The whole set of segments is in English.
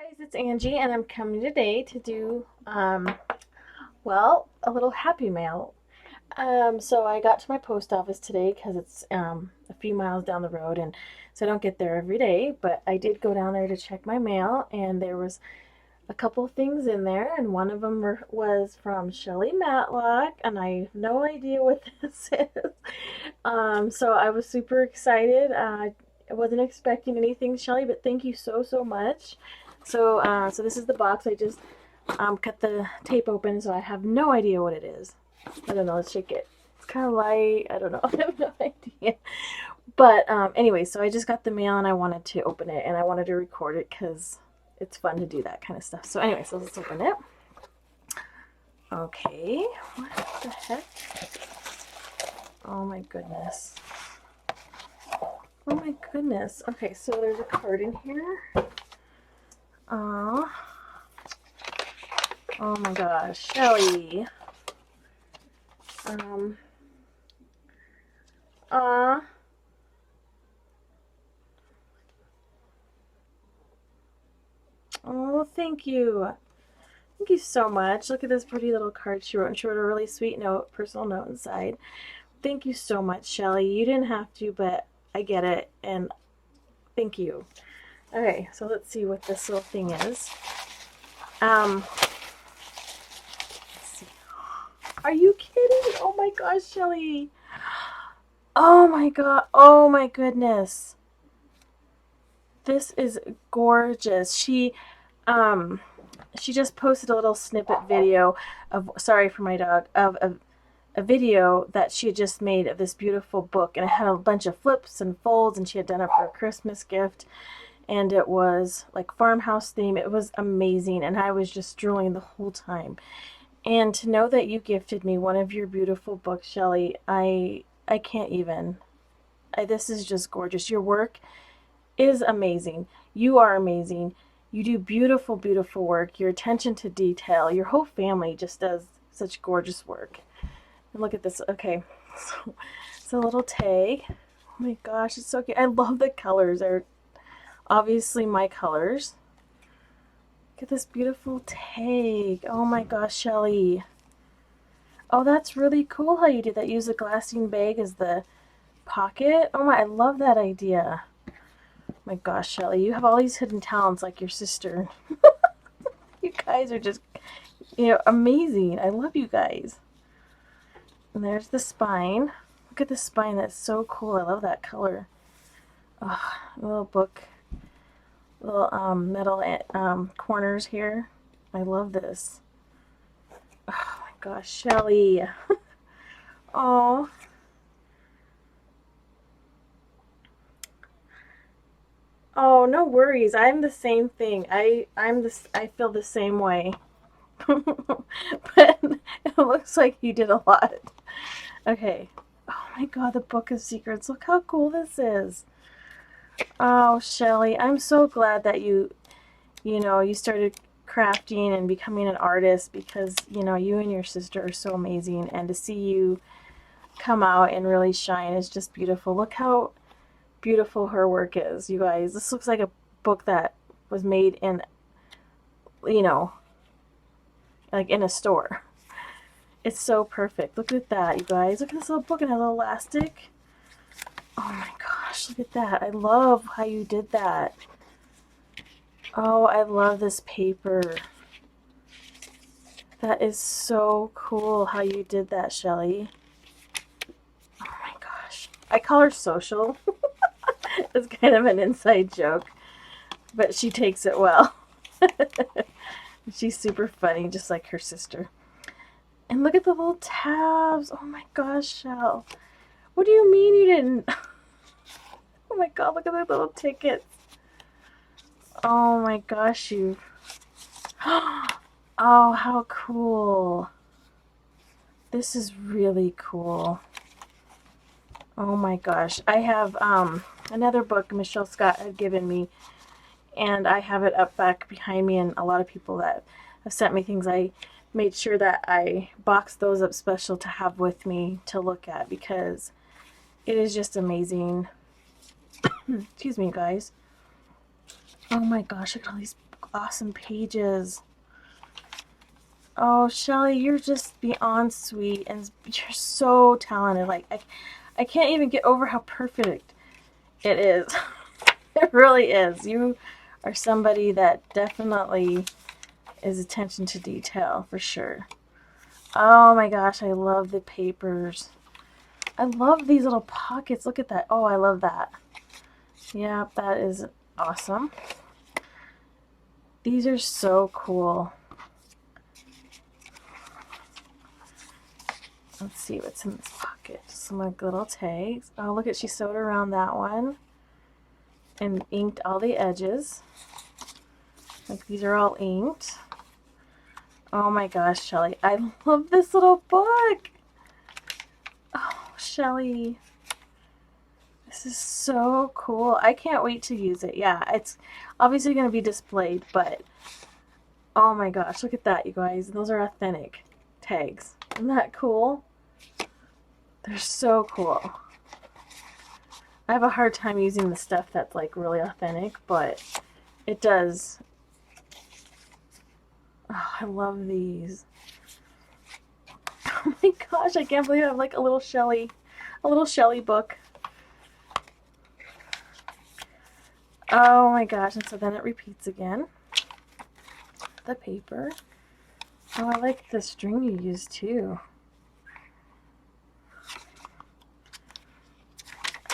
Guys, it's Angie and I'm coming today to do well, a little happy mail. So I got to my post office today because it's a few miles down the road, and so I don't get there every day, but I did go down there to check my mail, and there was a couple things in there, and one of them was from Shelli Matlock, and I have no idea what this is. So I was super excited. I wasn't expecting anything, Shelli, but thank you so much. So this is the box. I just cut the tape open, so I have no idea what it is. I don't know. Let's shake it. It's kind of light. I don't know. I have no idea. But anyway, so I just got the mail and I wanted to open it and I wanted to record it because it's fun to do that kind of stuff. So anyway, so let's open it. Okay. What the heck? Oh my goodness. Oh my goodness. Okay, so there's a card in here. Oh my gosh, Shelli. Aw. Oh, thank you. Thank you so much. Look at this pretty little card she wrote. And she wrote a really sweet note, personal note inside. Thank you so much, Shelli. You didn't have to, but I get it. And thank you. Okay, so let's see what this little thing is. Let's see. Are you kidding? Oh my gosh, Shelli. Oh my god. Oh my goodness. This is gorgeous. She just posted a little snippet video of, sorry for my dog, of a video that she had just made of this beautiful book, and it had a bunch of flips and folds, and she had done it for a Christmas gift, and it was like farmhouse theme. It was amazing, and I was just drooling the whole time. And to know that you gifted me one of your beautiful books, Shelli, I can't even. This is just gorgeous. Your work is amazing. You are amazing. You do beautiful, beautiful work. Your attention to detail. Your whole family just does such gorgeous work. And look at this. Okay, so it's a little tag. Oh my gosh, it's so cute. I love the colors. They're obviously my colors. Look at this beautiful tag. Oh my gosh, Shelli. Oh, that's really cool how you did that. Use a glassine bag as the pocket. Oh my, I love that idea. My gosh, Shelli, you have all these hidden talents like your sister. You guys are just, amazing. I love you guys. And there's the spine. Look at the spine. That's so cool. I love that color. Oh, little book. Little metal corners here. I love this. Oh my gosh, Shelli. Oh. Oh, no worries. I'm the same thing. I feel the same way. But it looks like you did a lot. Okay. Oh my god, the Book of Secrets. Look how cool this is. Oh, Shelli, I'm so glad that you started crafting and becoming an artist, because, you and your sister are so amazing, and to see you come out and really shine is just beautiful. Look how beautiful her work is, you guys. This looks like a book that was made in, like in a store. It's so perfect. Look at that, you guys. Look at this little book, and a little elastic. Oh my gosh, look at that. I love how you did that. Oh, I love this paper. That is so cool how you did that, Shelli. Oh my gosh. I call her Social. It's kind of an inside joke, but she takes it well. She's super funny, just like her sister. And look at the little tabs. Oh my gosh, Shell. What do you mean you didn't? Oh my god, look at the little tickets. Oh my gosh, you. Oh, how cool. This is really cool. Oh my gosh. I have another book Michelle Scott had given me, and I have it up back behind me, and a lot of people that have sent me things, I made sure that I boxed those up special to have with me to look at, because it is just amazing. Excuse me, guys. Oh my gosh, look at all these awesome pages. Oh, Shelli, you're just beyond sweet, and you're so talented. Like, I can't even get over how perfect it is. It really is. You are somebody that definitely is attention to detail, for sure. Oh my gosh, I love the papers. I love these little pockets. Look at that. Oh, I love that. Yeah, that is awesome. These are so cool. Let's see what's in this pocket. Some like little tags. Oh, look at, she sewed around that one and inked all the edges. Like, these are all inked. Oh my gosh, Shelli, I love this little book. Oh, Shelli, this is so cool. I can't wait to use it. Yeah, it's obviously going to be displayed, but oh my gosh, look at that, you guys. Those are authentic tags. Isn't that cool? They're so cool. I have a hard time using the stuff that's like really authentic, but it does. Oh, I love these. Oh my gosh, I can't believe I have like a little Shelli book. Oh my gosh, and so then it repeats again. The paper. Oh, I like the string you used too.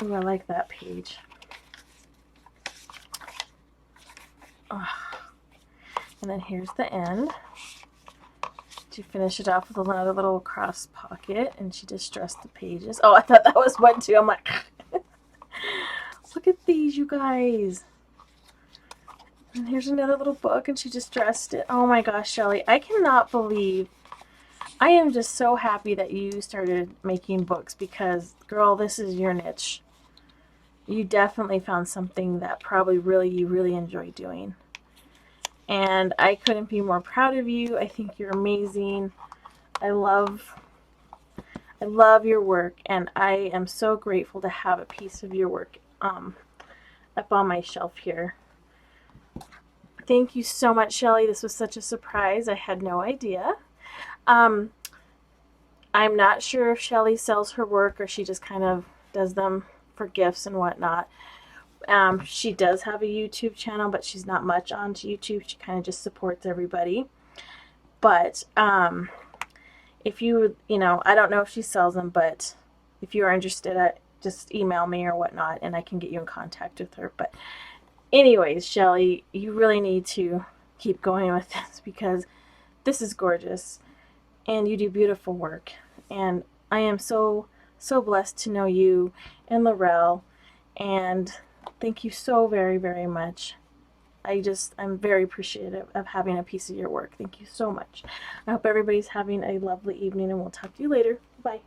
Oh, I like that page. Oh. And then here's the end. She finished it off with another little cross pocket, and she distressed the pages. Oh, I thought that was one too. I'm like, look at these, you guys. And here's another little book, and she distressed it. Oh my gosh, Shelli, I cannot believe. I am just so happy that you started making books, because, girl, this is your niche. You definitely found something that probably you really enjoy doing. And I couldn't be more proud of you. I think you're amazing. I love your work, and I am so grateful to have a piece of your work up on my shelf here. Thank you so much, Shelli. This was such a surprise. I had no idea. I'm not sure if Shelli sells her work or she just kind of does them for gifts and whatnot. She does have a YouTube channel, but she's not much on YouTube. She kind of just supports everybody. But if you know, I don't know if she sells them, but if you are interested, just email me or whatnot, and I can get you in contact with her. But anyways, Shelli, you really need to keep going with this, because this is gorgeous, and you do beautiful work. And I am so blessed to know you and Lorelle, and thank you so very, very much. I'm very appreciative of having a piece of your work. Thank you so much. I hope everybody's having a lovely evening, and we'll talk to you later. Bye.